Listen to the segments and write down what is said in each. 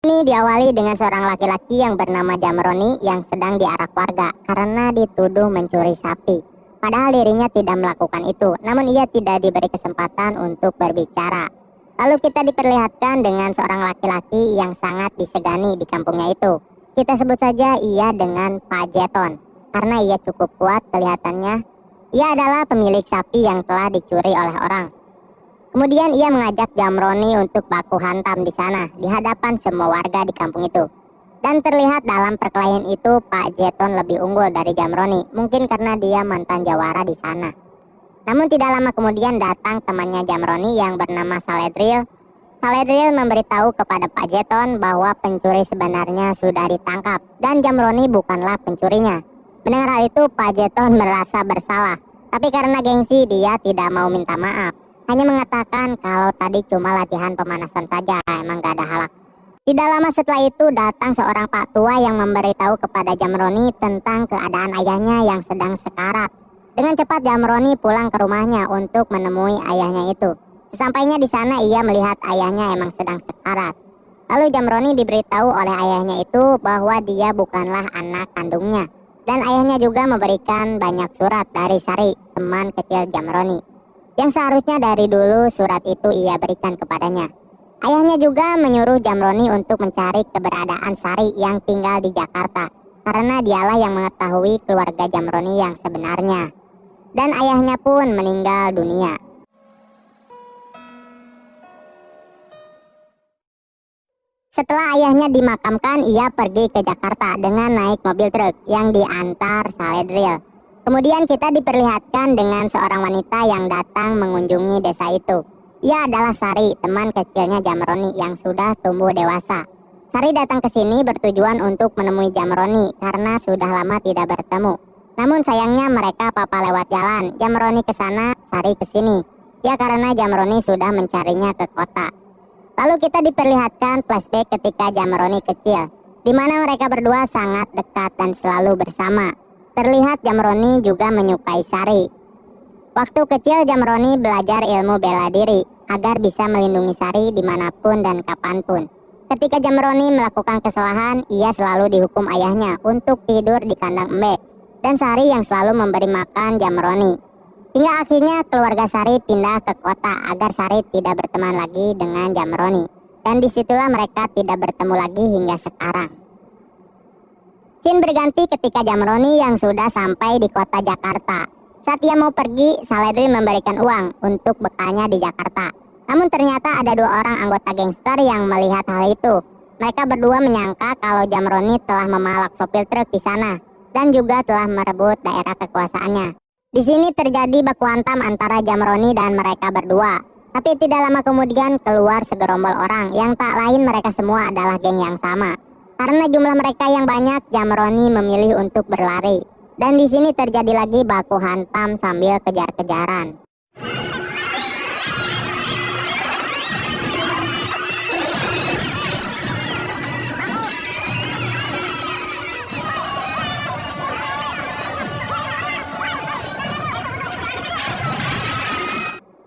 Ini diawali dengan seorang laki-laki yang bernama Jamroni yang sedang diarak warga karena dituduh mencuri sapi. Padahal dirinya tidak melakukan itu, namun ia tidak diberi kesempatan untuk berbicara. Lalu kita diperlihatkan dengan seorang laki-laki yang sangat disegani di kampungnya itu. Kita sebut saja ia dengan Pak Jeton, karena ia cukup kuat kelihatannya. Ia adalah pemilik sapi yang telah dicuri oleh orang. Kemudian ia mengajak Jamroni untuk baku hantam di sana, di hadapan semua warga di kampung itu. Dan terlihat dalam perkelahian itu Pak Jeton lebih unggul dari Jamroni, mungkin karena dia mantan jawara di sana. Namun tidak lama kemudian datang temannya Jamroni yang bernama Saledril. Saledril memberitahu kepada Pak Jeton bahwa pencuri sebenarnya sudah ditangkap dan Jamroni bukanlah pencurinya. Mendengar hal itu Pak Jeton merasa bersalah, tapi karena gengsi dia tidak mau minta maaf. Hanya mengatakan kalau tadi cuma latihan pemanasan saja, emang gak ada halak. Tidak lama setelah itu datang seorang pak tua yang memberitahu kepada Jamroni tentang keadaan ayahnya yang sedang sekarat. Dengan cepat Jamroni pulang ke rumahnya untuk menemui ayahnya itu. Sesampainya di sana ia melihat ayahnya emang sedang sekarat. Lalu Jamroni diberitahu oleh ayahnya itu bahwa dia bukanlah anak kandungnya. Dan ayahnya juga memberikan banyak surat dari Sari, teman kecil Jamroni, yang seharusnya dari dulu surat itu ia berikan kepadanya. Ayahnya juga menyuruh Jamroni untuk mencari keberadaan Sari yang tinggal di Jakarta, karena dialah yang mengetahui keluarga Jamroni yang sebenarnya. Dan ayahnya pun meninggal dunia. Setelah ayahnya dimakamkan, ia pergi ke Jakarta dengan naik mobil truk yang diantar Saledril. Kemudian kita diperlihatkan dengan seorang wanita yang datang mengunjungi desa itu. Ia adalah Sari, teman kecilnya Jamroni yang sudah tumbuh dewasa. Sari datang ke sini bertujuan untuk menemui Jamroni karena sudah lama tidak bertemu. Namun sayangnya mereka papa lewat jalan, Jamroni ke sana, Sari ke sini. Ya karena Jamroni sudah mencarinya ke kota. Lalu kita diperlihatkan flashback ketika Jamroni kecil, di mana mereka berdua sangat dekat dan selalu bersama. Terlihat Jamroni juga menyukai Sari. Waktu kecil Jamroni belajar ilmu bela diri agar bisa melindungi Sari dimanapun dan kapanpun. Ketika Jamroni melakukan kesalahan, ia selalu dihukum ayahnya untuk tidur di kandang embek, dan Sari yang selalu memberi makan Jamroni. Hingga akhirnya keluarga Sari pindah ke kota agar Sari tidak berteman lagi dengan Jamroni. Dan disitulah mereka tidak bertemu lagi hingga sekarang. Scene berganti ketika Jamroni yang sudah sampai di kota Jakarta. Saat ia mau pergi, Saledril memberikan uang untuk bekalnya di Jakarta. Namun ternyata ada dua orang anggota gangster yang melihat hal itu. Mereka berdua menyangka kalau Jamroni telah memalak sopir truk di sana dan juga telah merebut daerah kekuasaannya. Di sini terjadi baku hantam antara Jamroni dan mereka berdua. Tapi tidak lama kemudian keluar segerombol orang yang tak lain mereka semua adalah geng yang sama. Karena jumlah mereka yang banyak, Jamroni memilih untuk berlari. Dan di sini terjadi lagi baku hantam sambil kejar-kejaran.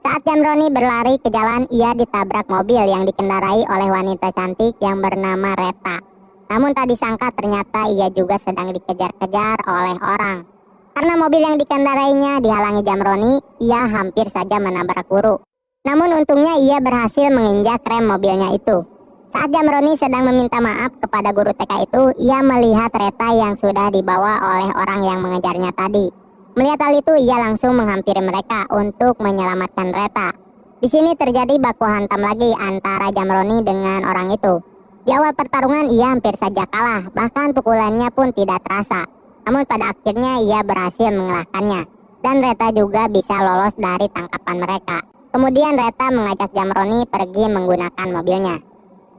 Saat Jamroni berlari ke jalan, ia ditabrak mobil yang dikendarai oleh wanita cantik yang bernama Reta. Namun tak disangka ternyata ia juga sedang dikejar-kejar oleh orang. Karena mobil yang dikendarainya dihalangi Jamroni, ia hampir saja menabrak guru. Namun untungnya ia berhasil menginjak rem mobilnya itu. Saat Jamroni sedang meminta maaf kepada guru TK itu, ia melihat Reta yang sudah dibawa oleh orang yang mengejarnya tadi. Melihat hal itu, ia langsung menghampiri mereka untuk menyelamatkan Reta. Di sini terjadi baku hantam lagi antara Jamroni dengan orang itu. Di awal pertarungan ia hampir saja kalah, bahkan pukulannya pun tidak terasa. Namun pada akhirnya ia berhasil mengalahkannya, dan Reta juga bisa lolos dari tangkapan mereka. Kemudian Reta mengajak Jamroni pergi menggunakan mobilnya.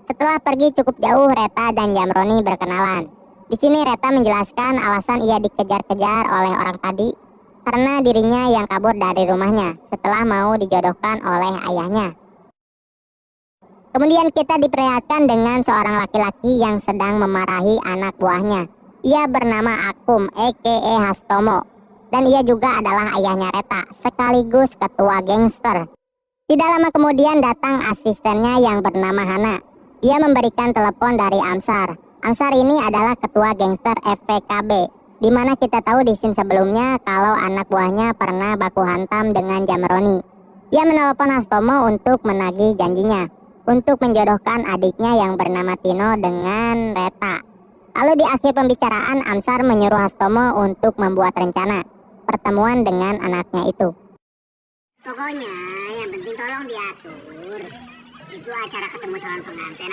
Setelah pergi cukup jauh, Reta dan Jamroni berkenalan. Di sini Reta menjelaskan alasan ia dikejar-kejar oleh orang tadi, karena dirinya yang kabur dari rumahnya setelah mau dijodohkan oleh ayahnya. Kemudian kita diperlihatkan dengan seorang laki-laki yang sedang memarahi anak buahnya. Ia bernama Akum, a.k.a. Hastomo. Dan ia juga adalah ayahnya Reta, sekaligus ketua gangster. Tidak lama kemudian datang asistennya yang bernama Hana. Ia memberikan telepon dari Amsar. Amsar ini adalah ketua gangster FVKB, di mana kita tahu di scene sebelumnya kalau anak buahnya pernah baku hantam dengan Jamroni. Ia menelepon Hastomo untuk menagih janjinya untuk menjodohkan adiknya yang bernama Tino dengan Reta. Lalu di akhir pembicaraan, Amsar menyuruh Hastomo untuk membuat rencana pertemuan dengan anaknya itu. Pokoknya yang penting tolong diatur. Itu acara ketemu calon pengantin.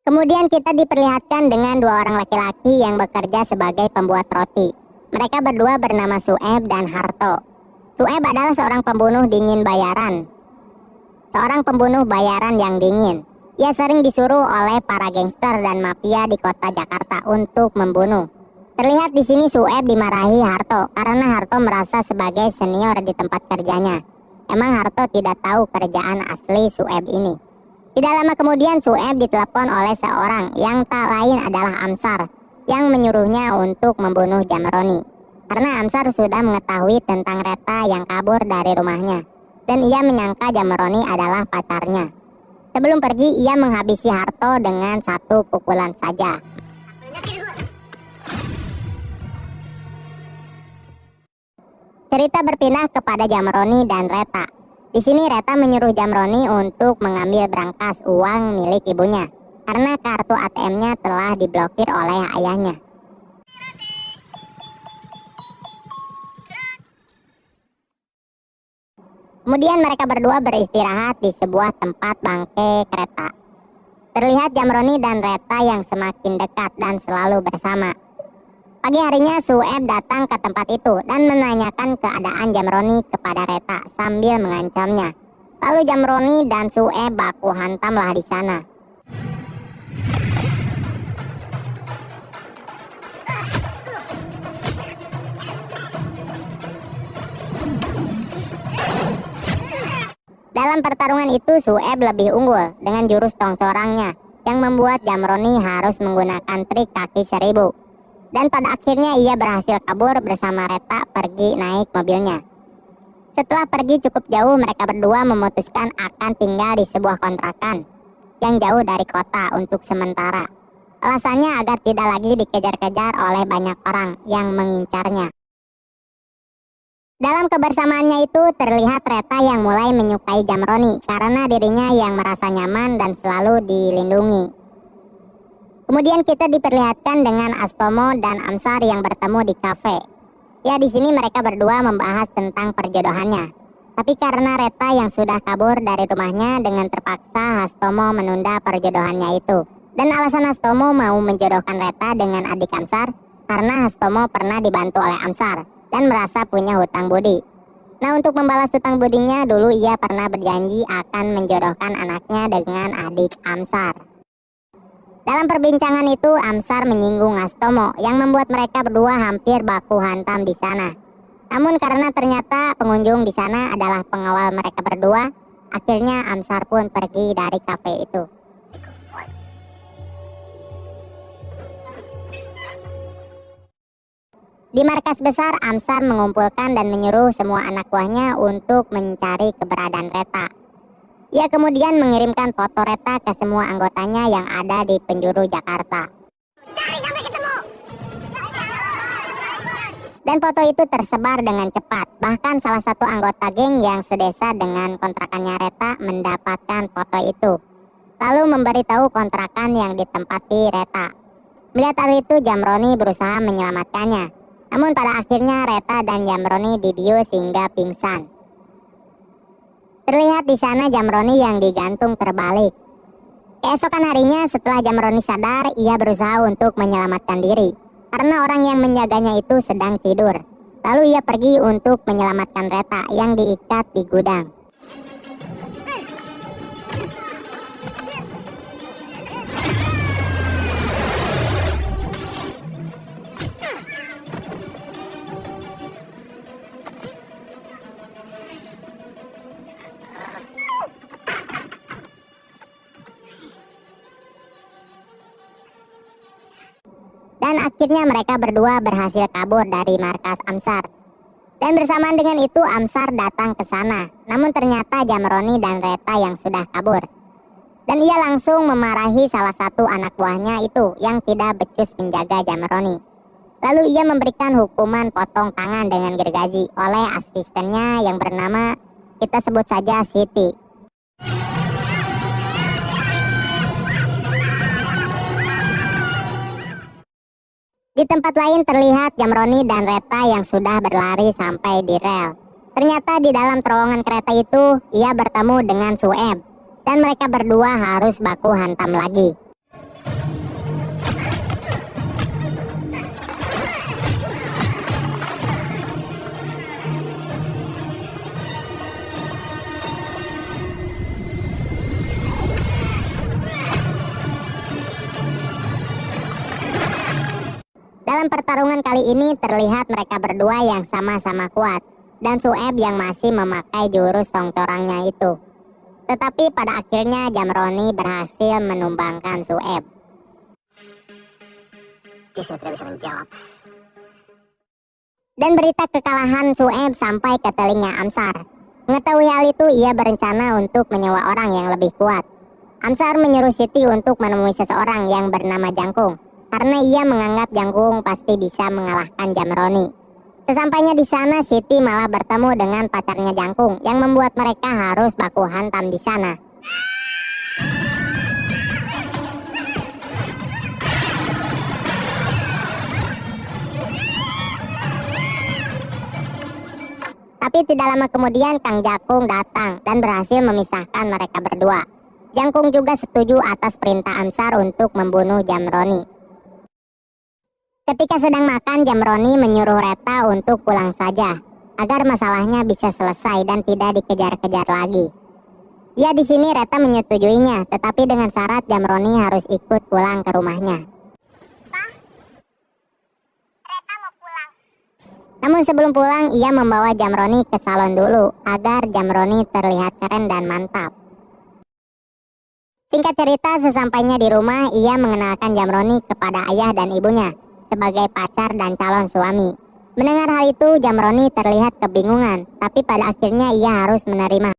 Kemudian kita diperlihatkan dengan dua orang laki-laki yang bekerja sebagai pembuat roti. Mereka berdua bernama Sueb dan Harto. Sueb adalah seorang pembunuh dingin bayaran. Seorang pembunuh bayaran yang dingin. Ia sering disuruh oleh para gangster dan mafia di kota Jakarta untuk membunuh. Terlihat di sini Sueb dimarahi Harto karena Harto merasa sebagai senior di tempat kerjanya. Emang Harto tidak tahu kerjaan asli Sueb ini. Tidak lama kemudian Sueb ditelepon oleh seorang yang tak lain adalah Amsar yang menyuruhnya untuk membunuh Jamroni. Karena Amsar sudah mengetahui tentang Reta yang kabur dari rumahnya dan ia menyangka Jamroni adalah pacarnya. Sebelum pergi ia menghabisi Harto dengan satu pukulan saja. Cerita berpindah kepada Jamroni dan Reta. Di sini Reta menyuruh Jamroni untuk mengambil berangkas uang milik ibunya karena kartu ATM-nya telah diblokir oleh ayahnya. Kemudian mereka berdua beristirahat di sebuah tempat bangke kereta. Terlihat Jamroni dan Reta yang semakin dekat dan selalu bersama. Pagi harinya Sueb datang ke tempat itu dan menanyakan keadaan Jamroni kepada Reta sambil mengancamnya. Lalu Jamroni dan Sueb baku hantamlah di sana. Dalam pertarungan itu Sueb lebih unggul dengan jurus tongcorangnya yang membuat Jamroni harus menggunakan trik kaki 1000. Dan pada akhirnya ia berhasil kabur bersama Reta pergi naik mobilnya. Setelah pergi cukup jauh, mereka berdua memutuskan akan tinggal di sebuah kontrakan yang jauh dari kota untuk sementara. Alasannya agar tidak lagi dikejar-kejar oleh banyak orang yang mengincarnya. Dalam kebersamaannya itu terlihat Reta yang mulai menyukai Jamroni karena dirinya yang merasa nyaman dan selalu dilindungi. Kemudian kita diperlihatkan dengan Hastomo dan Amsar yang bertemu di kafe. Ya, di sini mereka berdua membahas tentang perjodohannya. Tapi karena Reta yang sudah kabur dari rumahnya, dengan terpaksa Hastomo menunda perjodohannya itu. Dan alasan Hastomo mau menjodohkan Reta dengan adik Amsar karena Hastomo pernah dibantu oleh Amsar dan merasa punya hutang budi. Nah, untuk membalas hutang budinya, dulu ia pernah berjanji akan menjodohkan anaknya dengan adik Amsar. Dalam perbincangan itu, Amsar menyinggung Hastomo yang membuat mereka berdua hampir baku hantam di sana. Namun karena ternyata pengunjung di sana adalah pengawal mereka berdua, akhirnya Amsar pun pergi dari kafe itu. Di markas besar, Amsar mengumpulkan dan menyuruh semua anak buahnya untuk mencari keberadaan Reta. Ia kemudian mengirimkan foto Reta ke semua anggotanya yang ada di penjuru Jakarta. Cari sampai ketemu. Dan foto itu tersebar dengan cepat. Bahkan salah satu anggota geng yang sedesa dengan kontrakannya Reta mendapatkan foto itu, lalu memberitahu kontrakan yang ditempati Reta. Melihat hal itu, Jamroni berusaha menyelamatkannya. Namun pada akhirnya Reta dan Jamroni dibius hingga pingsan. Terlihat di sana Jamroni yang digantung terbalik. Keesokan harinya setelah Jamroni sadar, ia berusaha untuk menyelamatkan diri karena orang yang menjaganya itu sedang tidur. Lalu ia pergi untuk menyelamatkan Reta yang diikat di gudang. Dan akhirnya mereka berdua berhasil kabur dari markas Amsar. Dan bersamaan dengan itu Amsar datang ke sana. Namun ternyata Jamroni dan Reta yang sudah kabur. Dan ia langsung memarahi salah satu anak buahnya itu yang tidak becus menjaga Jamroni. Lalu ia memberikan hukuman potong tangan dengan gergaji oleh asistennya yang bernama, kita sebut saja Siti. Di tempat lain terlihat Jamroni dan Reta yang sudah berlari sampai di rel. Ternyata di dalam terowongan kereta itu ia bertemu dengan Sueb dan mereka berdua harus baku hantam lagi. Dalam pertarungan kali ini terlihat mereka berdua yang sama-sama kuat dan Sueb yang masih memakai jurus tongcorangnya itu. Tetapi pada akhirnya Jamroni berhasil menumbangkan Sueb. Saya tidak bisa menjawab. Dan berita kekalahan Sueb sampai ke telinga Amsar. Mengetahui hal itu ia berencana untuk menyewa orang yang lebih kuat. Amsar menyuruh Siti untuk menemui seseorang yang bernama Jangkung, karena ia menganggap Jangkung pasti bisa mengalahkan Jamroni. Sesampainya di sana, Siti malah bertemu dengan pacarnya Jangkung yang membuat mereka harus baku hantam di sana. Tapi tidak lama kemudian Kang Jakung datang dan berhasil memisahkan mereka berdua. Jangkung juga setuju atas perintah Amsar untuk membunuh Jamroni. Ketika sedang makan, Jamroni menyuruh Reta untuk pulang saja, agar masalahnya bisa selesai dan tidak dikejar-kejar lagi. Ya di sini Reta menyetujuinya, tetapi dengan syarat Jamroni harus ikut pulang ke rumahnya. Reta mau pulang. Namun sebelum pulang, ia membawa Jamroni ke salon dulu, agar Jamroni terlihat keren dan mantap. Singkat cerita, sesampainya di rumah, ia mengenalkan Jamroni kepada ayah dan ibunya sebagai pacar dan calon suami. Mendengar hal itu, Jamroni terlihat kebingungan, tapi pada akhirnya ia harus menerima.